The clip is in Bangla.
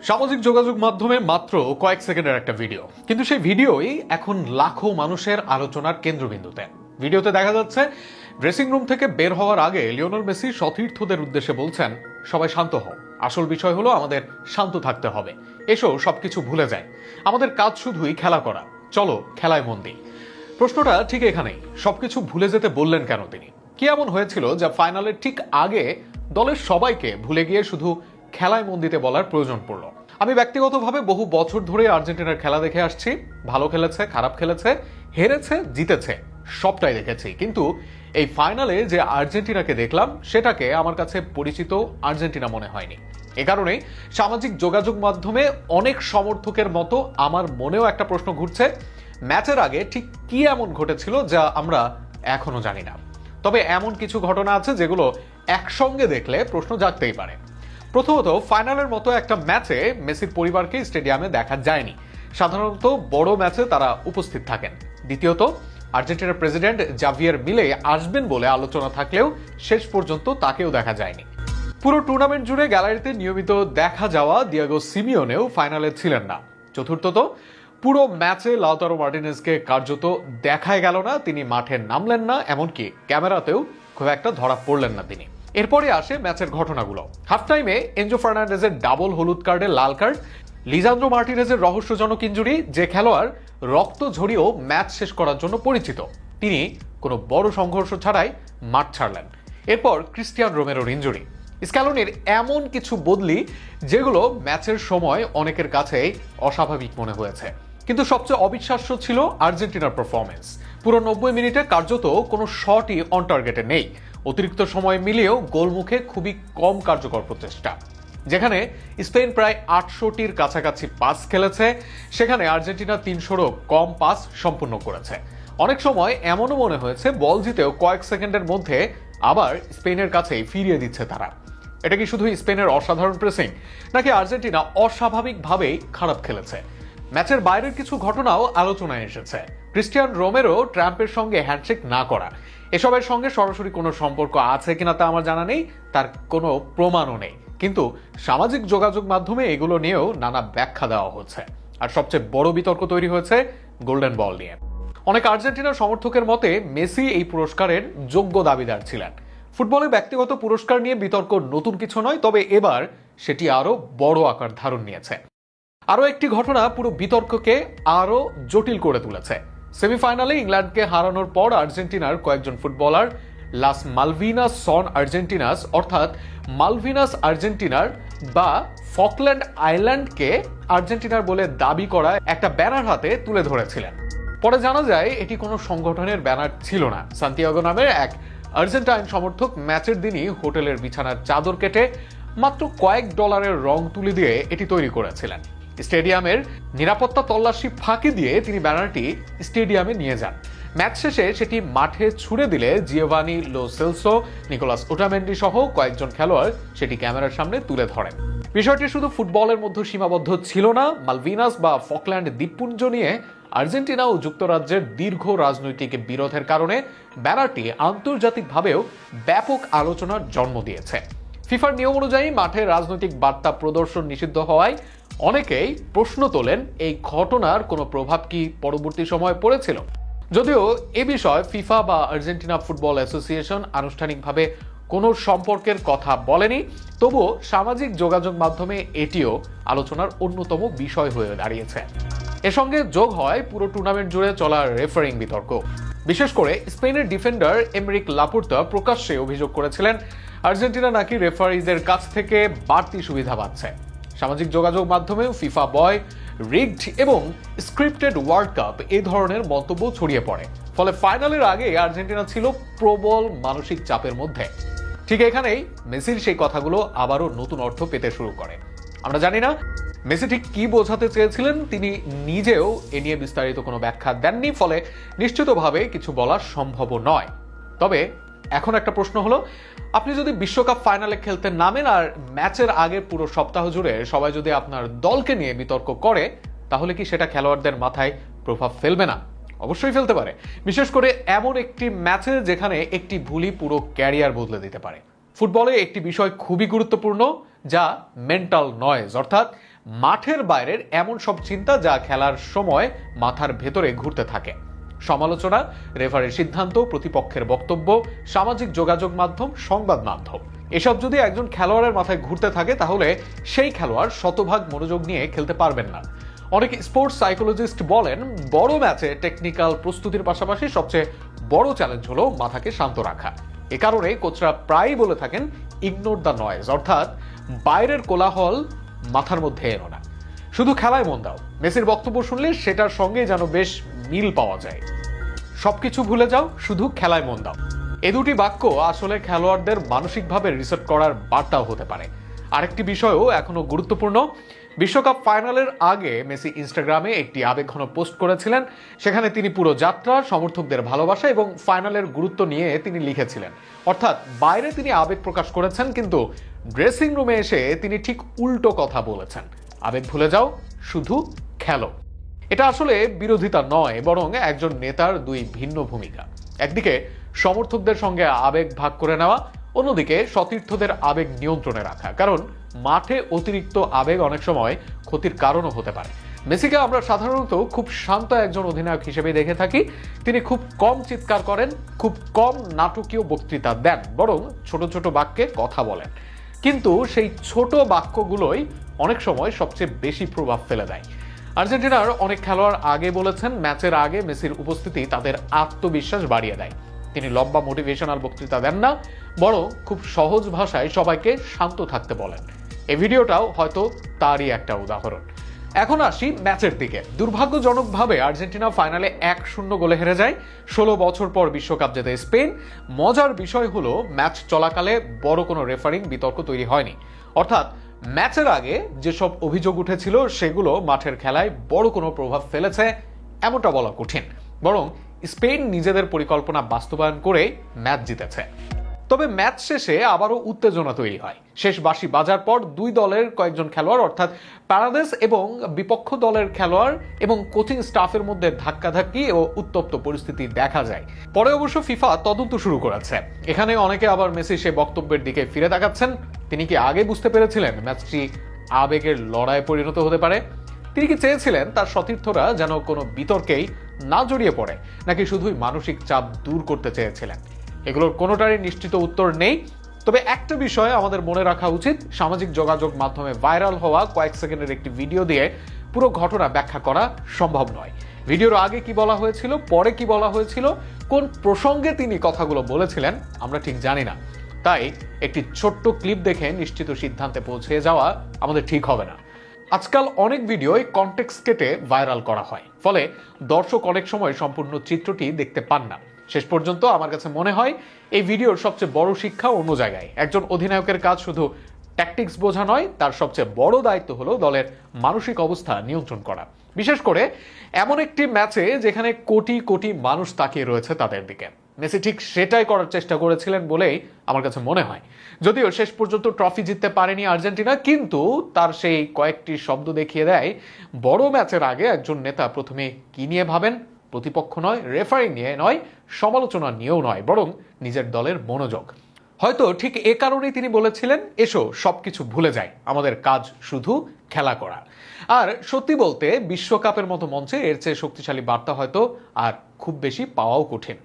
সামাজিক যোগাযোগ মাধ্যমে মাত্র কয়েক সেকেন্ডের একটা ভিডিও, কিন্তু সেই ভিডিওই এখন লাখো মানুষের আলোচনার কেন্দ্রবিন্দুতে। ভিডিওতে দেখা যাচ্ছে ড্রেসিং রুম থেকে বের হওয়ার আগে লিওনেল মেসি সতীর্থদের উদ্দেশ্যে বলছেন, সবাই শান্ত হও, আসল বিষয় হলো আমাদের শান্ত থাকতে হবে, এসো সবকিছু ভুলে যায়, আমাদের কাজ শুধুই খেলা করা, চলো খেলায় মন দিই। প্রশ্নটা ঠিক এখানেই, সবকিছু ভুলে যেতে বললেন কেন তিনি? কি এমন হয়েছিল যা ফাইনালের ঠিক আগে দলের সবাইকে ভুলে গিয়ে শুধু খেলায় মন দিতে বলার প্রয়োজন পড়লো? আমি ব্যক্তিগতভাবে বহু বছর ধরে আর্জেন্টিনার খেলা দেখে আসছি। ভালো খেলেছে, খারাপ খেলেছে, হেরেছে, জিতেছে, সবটাই দেখেছি। কিন্তু এই ফাইনালে যে আর্জেন্টিনাকে দেখলাম সেটাকে আমার কাছে পরিচিত আর্জেন্টিনা মনে হয়নি। এ কারণেই সামাজিক যোগাযোগ মাধ্যমে অনেক সমর্থকের মতো আমার মনেও একটা প্রশ্ন ঘুরছে, ম্যাচের আগে ঠিক কি এমন ঘটেছিল যা আমরা এখনো জানি না। তবে এমন কিছু ঘটনা আছে যেগুলো একসঙ্গে দেখলে প্রশ্ন জাগতেই পারে। প্রথমত, ফাইনালের মতো একটা ম্যাচে মেসির পরিবারকে স্টেডিয়ামে দেখা যায়নি। সাধারণত বড় ম্যাচে তারা উপস্থিত থাকেন। দ্বিতীয়ত, আর্জেন্টিনার প্রেসিডেন্ট জাভিয়ের মিলেই আসবেন বলে আলোচনা থাকলেও শেষ পর্যন্ত তাকেও দেখা যায়নি। পুরো টুর্নামেন্ট জুড়ে গ্যালারিতে নিয়মিত দেখা যাওয়া দিয়েগো সিমিওনেও ফাইনালে ছিলেন না। চতুর্থত, পুরো ম্যাচে লাউতারো মার্টিনেজকে কার্যত দেখাই গেল না, তিনি মাঠে নামলেন না, এমনকি ক্যামেরাতেও খুব একটা ধরা পড়লেন না তিনি। এরপরে আসে ম্যাচের ঘটনাগুলো। হাফ টাইমে এনজো ফার্নান্ডেজের ডাবল হলুদ কার্ডে লাল কার্ড, লিজান্দ্রো মার্টিনেজের রহস্যজনক ইনজুরি, যে খেলোয়াড় রক্ত ঝরিয়েও ম্যাচ শেষ করার জন্য পরিচিত, তিনি কোনো বড় সংঘর্ষ ছাড়াই মাঠ ছাড়লেন। এরপর ক্রিস্টিয়ান রোমেরোর ইনজুরি, স্ক্যালোনির এমন কিছু বদলি যেগুলো ম্যাচের সময় অনেকের কাছেই অস্বাভাবিক মনে হয়েছে। কিন্তু সবচেয়ে অবিশ্বাস্য ছিল আর্জেন্টিনার পারফরমেন্স। পুরো 90 মিনিটে কার্যত কোনো শটই অন টার্গেটে নেই। অতিরিক্ত সময় মিলিয়েও গোলমুখে খুবই কম কার্যকর প্রচেষ্টা। যেখানে স্পেন প্রায় 800টির কাছাকাছি পাস খেলেছে, সেখানে আর্জেন্টিনা 300রও কম পাস সম্পূর্ণ করেছে। অনেক সময় এমনও মনে হয়েছে বল জিতেও কয়েক সেকেন্ডের মধ্যে আবার স্পেনের কাছেই ফিরিয়ে দিচ্ছে তারা। এটা কি শুধু স্পেনের অসাধারণ প্রেসিং, নাকি আর্জেন্টিনা অস্বাভাবিকভাবেই খারাপ খেলেছে? ম্যাচের বাইরের কিছু ঘটনাও আলোচনায় এসেছে। ক্রিস্টিয়ান রোমেরো ট্রাম্পের সঙ্গে হ্যান্ডশেক না করা, এসবের সঙ্গে সরাসরি কোনো সম্পর্ক আছে কিনা তা আমার জানা নেই, তার কোনো প্রমাণও নেই। কিন্তু সামাজিক যোগাযোগ মাধ্যমে এগুলো নিয়েও নানা ব্যাখ্যা দেওয়া হচ্ছে। আর সবচেয়ে বড় বিতর্ক তৈরি হয়েছে গোল্ডেন বল নিয়ে। অনেক আর্জেন্টিনার সমর্থকের মতে মেসি এই পুরস্কারের যোগ্য দাবিদার ছিলেন। ফুটবলে ব্যক্তিগত পুরস্কার নিয়ে বিতর্ক নতুন কিছু নয়, তবে এবার সেটি আরো বড় আকার ধারণ নিয়েছে। আরও একটি ঘটনা পুরো বিতর্ককে আরও জটিল করে তুলেছে। সেমিফাইনালে ইংল্যান্ডকে হারানোর পর আর্জেন্টিনার কয়েকজন ফুটবলার লাস মালভিনাস সন আর্জেন্টিনাস, অর্থাৎ মালভিনাস আর্জেন্টিনার বা ফকল্যান্ড আইল্যান্ডকে আর্জেন্টিনার বলে দাবি করা একটা ব্যানার হাতে তুলে ধরেছিলেন। পরে জানা যায় এটি কোনো সংগঠনের ব্যানার ছিল না। সান্তিয়াগো নামের এক আর্জেন্টাইন সমর্থক ম্যাচের দিনই হোটেলের বিছানার চাদর কেটে মাত্র কয়েক ডলারের রং তুলি দিয়ে এটি তৈরি করেছিলেন। স্টেডিয়ামের নিরাপত্তা তল্লাশি ফাঁকি দিয়ে তিনি ব্যানারটি স্টেডিয়ামে নিয়ে যান। ম্যাচ শেষে সেটি মাঠে ছুড়ে দিলে Giovani Lo Celso, Nicolas Otamendi সহ কয়েকজন খেলোয়াড় সেটি ক্যামেরার সামনে তুলে ধরেন। বিষয়টি শুধু ফুটবলের মধ্যে সীমাবদ্ধ ছিল না। মালভিনাস বা ফকল্যান্ড দ্বীপপুঞ্জ নিয়ে আর্জেন্টিনা ও যুক্তরাজ্যের দীর্ঘ রাজনৈতিক বিরোধের কারণে ব্যানারটি আন্তর্জাতিকভাবেও ব্যাপক আলোচনার জন্ম দিয়েছে। ফিফার নিয়ম অনুযায়ী মাঠে রাজনৈতিক বার্তা প্রদর্শন নিষিদ্ধ হওয়ায় অনেকেই প্রশ্ন তোলেন, এই ঘটনার কোনো প্রভাব কি পরবর্তী সময়ে পড়েছিল? যদিও এ বিষয়ে ফিফা বা আর্জেন্টিনা ফুটবল অ্যাসোসিয়েশন আনুষ্ঠানিকভাবে কোনো সম্পর্কের কথা বলেনি, তবুও সামাজিক যোগাযোগ মাধ্যমে এটিও আলোচনার অন্যতম বিষয় হয়ে দাঁড়িয়েছে। এর সঙ্গে যোগ হয় পুরো টুর্নামেন্ট জুড়ে চলা রেফারিং বিতর্ক। বিশেষ করে স্পেনের ডিফেন্ডার এমরিক লাপুর্তা প্রকাশ্যে অভিযোগ করেছিলেন আর্জেন্টিনা নাকি রেফারিদের কাছ থেকে বাড়তি সুবিধা পাচ্ছে। সামাজিক যোগাযোগ মাধ্যমে ফিফা বয়, রিগড এবং স্ক্রিপ্টেড ওয়ার্ল্ড কাপ এই ধরনের মন্তব্য ছড়িয়ে পড়ে। ফলে ফাইনালের আগে আর্জেন্টিনা ছিল প্রবল মানসিক চাপের মধ্যে। ঠিক এখানেই মেসির সেই কথাগুলো আবারও নতুন অর্থ পেতে শুরু করে। আমরা জানি না মেসি ঠিক কি বোঝাতে চেয়েছিলেন, তিনি নিজেও এ নিয়ে বিস্তারিত কোনো ব্যাখ্যা দেননি, ফলে নিশ্চিতভাবে কিছু বলা সম্ভব নয়। তবে এখন একটা প্রশ্ন হলো, আপনি যদি বিশ্বকাপ ফাইনালে খেলতে নামেন আর ম্যাচের আগে পুরো সপ্তাহ জুড়ে সবাই যদি আপনার দলকে নিয়ে বিতর্ক করে, তাহলে কি সেটা খেলোয়াড়দের মাথায় প্রভাব ফেলবে না? অবশ্যই ফেলতে পারে, বিশেষ করে এমন একটি ম্যাচে যেখানে একটি ভুলই পুরো ক্যারিয়ার বদলে দিতে পারে। ফুটবলে একটি বিষয় খুবই গুরুত্বপূর্ণ, যা মেন্টাল নয়েজ, অর্থাৎ মাঠের বাইরের এমন সব চিন্তা যা খেলার সময় মাথার ভেতরে ঘুরতে থাকে। সমালোচনা, রেফারির সিদ্ধান্ত, প্রতিপক্ষের বক্তব্য, সামাজিক যোগাযোগ মাধ্যম, সংবাদ মাধ্যম, এসব যদি একজন খেলোয়াড়ের মাথায় ঘুরতে থাকে তাহলে সেই খেলোয়াড় শতভাগ মনোযোগ নিয়ে খেলতে পারবেন না। অনেক স্পোর্টস সাইকোলজিস্ট বলেন, বড় ম্যাচে টেকনিক্যাল প্রস্তুতির পাশাপাশি সবচেয়ে বড় চ্যালেঞ্জ হলো মাথাকে শান্ত রাখা। এ কারণে কোচরা প্রায়ই বলে থাকেন, ইগনোর দ্য নয়েজ, অর্থাৎ বাইরের কোলাহল মাথার মধ্যে এনো না, শুধু খেলায় মন দাও। মেসির বক্তব্য শুনলে সেটার সঙ্গে যেন বেশ মিল পাওয়া যায়। সবকিছু ভুলে যাও, শুধু খেলায় মন দাও। এ দুটি বাক্য আসলে খেলোয়াড়দের মানসিকভাবে রিসেট করার বার্তাও হতে পারে। আরেকটি বিষয়ও এখনো গুরুত্বপূর্ণ, বিশ্বকাপ ফাইনালের আগে মেসি ইনস্টাগ্রামে একটি আবেগঘন পোস্ট করেছিলেন। সেখানে তিনি পুরো যাত্রা, সমর্থকদের ভালোবাসা এবং ফাইনালের গুরুত্ব নিয়ে তিনি লিখেছিলেন। অর্থাৎ বাইরে তিনি আবেগ প্রকাশ করেছেন, কিন্তু ড্রেসিং রুমে এসে তিনি ঠিক উল্টো কথা বলেছেন, আবেগ ভুলে যাও, শুধু খেলো। এটা আসলে বিরোধিতা নয়, বরং একজন নেতার দুই ভিন্ন ভূমিকা। একদিকে সমর্থকদের সঙ্গে আবেগ ভাগ করে নেওয়া, অন্যদিকে সতীর্থদের আবেগ নিয়ন্ত্রণে রাখা, কারণ মাঠে অতিরিক্ত আবেগ অনেক সময় ক্ষতির কারণও হতে পারে। মেসিকে আমরা সাধারণত খুব শান্ত একজন অধিনায়ক হিসেবে দেখে থাকি। তিনি খুব কম চিৎকার করেন, খুব কম নাটকীয় বক্তৃতা দেন, বরং ছোট ছোট বাক্যে কথা বলেন। কিন্তু সেই ছোট বাক্যগুলোই অনেক সময় সবচেয়ে বেশি প্রভাব ফেলে দেয়। আর্জেন্টিনার অনেক খেলোয়াড় আগে বলেছেন, ম্যাচের আগে মেসির উপস্থিতি তাদের আত্মবিশ্বাস বাড়িয়ে দেয়। তিনি লম্বা মোটিভেশনাল বক্তৃতা দেন না, বরং খুব সহজ ভাষায় সবাইকে শান্ত থাকতে বলেন। এই ভিডিওটাও হয়তো তারই একটা উদাহরণ। এখন আসি ম্যাচের দিকে। দুর্ভাগ্যজনকভাবে আর্জেন্টিনা ফাইনালে 1-0 গোলে হেরে যায়। 16 বছর পর বিশ্বকাপ জেতে স্পেন। মজার বিষয় হলো, ম্যাচ চলাকালে বড় কোনো রেফারিং বিতর্ক তৈরি হয়নি। অর্থাৎ ম্যাচের আগে যেসব অভিযোগ উঠেছিল সেগুলো মাঠের খেলায় বড় কোনো প্রভাব ফেলেছে এমনটা বলা কঠিন, বরং স্পেন নিজেদের পরিকল্পনা বাস্তবায়ন করে ম্যাচ জিতেছে। তবে ম্যাচ শেষে আবারও উত্তেজনা তৈরি হয়। শেষ বাঁশি বাজার পর দুই দলের কয়েকজন খেলোয়াড়, অর্থাৎ প্যারাদেস এবং বিপক্ষ দলের খেলোয়াড় এবং কোচিং স্টাফের মধ্যে ধাক্কাধাক্কি ও উত্তপ্ত পরিস্থিতি দেখা যায়। পরে অবশ্য ফিফা তদন্ত শুরু করেছে। এখানে অনেকে আবার মেসি সে বক্তব্যের দিকে ফিরে তাকাচ্ছেন। তিনি কি আগে বুঝতে পেরেছিলেন ম্যাচটি আবেগের লড়াইয়ে পরিণত হতে পারে? তিনি কি চেয়েছিলেন তার সতীর্থরা যেন কোনো বিতর্কেই না জড়িয়ে পড়ে, নাকি শুধুই মানসিক চাপ দূর করতে চেয়েছিলেন? এগুলোর কোনোটারই নিশ্চিত উত্তর নেই। তবে একটা বিষয় আমাদের মনে রাখা উচিত, সামাজিক যোগাযোগ মাধ্যমে ভাইরাল হওয়া কয়েক সেকেন্ডের একটি ভিডিও দিয়ে পুরো ঘটনা ব্যাখ্যা করা সম্ভব নয়। ভিডিওর আগে কি বলা হয়েছিল, পরে কি বলা হয়েছিল, কোন প্রসঙ্গে তিনি কথাগুলো বলেছিলেন, আমরা ঠিক জানি না। তাই একটি ছোট্ট ক্লিপ দেখে নিশ্চিত সিদ্ধান্তে পৌঁছে যাওয়া আমাদের ঠিক হবে না। আজকাল অনেক ভিডিওই কনটেক্সট কেটে ভাইরাল করা হয়, ফলে দর্শক অনেক সময় সম্পূর্ণ চিত্রটি দেখতে পান না। শেষ পর্যন্ত আমার কাছে মনে হয় এই ভিডিওর সবচেয়ে বড় শিক্ষা অন্য জায়গায়। একজন অধিনায়কের কাজ শুধু ট্যাকটিক্স বোঝা নয়, তার সবচেয়ে বড় দায়িত্ব হলো দলের মানসিক অবস্থা নিয়ন্ত্রণ করা, বিশেষ করে এমন একটি ম্যাচে যেখানে কোটি কোটি মানুষ তাকিয়ে রয়েছে তাদের দিকে। মেসি ঠিক সেটাই করার চেষ্টা করেছিলেন বলেই আমার কাছে মনে হয়। যদিও শেষ পর্যন্ত ট্রফি জিততে পারেনি আর্জেন্টিনা, কিন্তু তার সেই কয়েকটি শব্দ দেখিয়ে দেয় বড় ম্যাচের আগে একজন নেতা প্রথমে কি নিয়ে ভাবেন। প্রতিপক্ষ নয়, রেফারি নিয়ে নয়, সমালোচনা নিয়েও নয়, বরং নিজের দলের মনোযোগ। হয়তো ঠিক এ কারণেই তিনি বলেছিলেন, এসো সবকিছু ভুলে যাই, আমাদের কাজ শুধু খেলা করা। আর সত্যি বলতে বিশ্বকাপের মতো মঞ্চে এর চেয়ে শক্তিশালী বার্তা হয়তো আর খুব বেশি পাওয়াও কঠিন।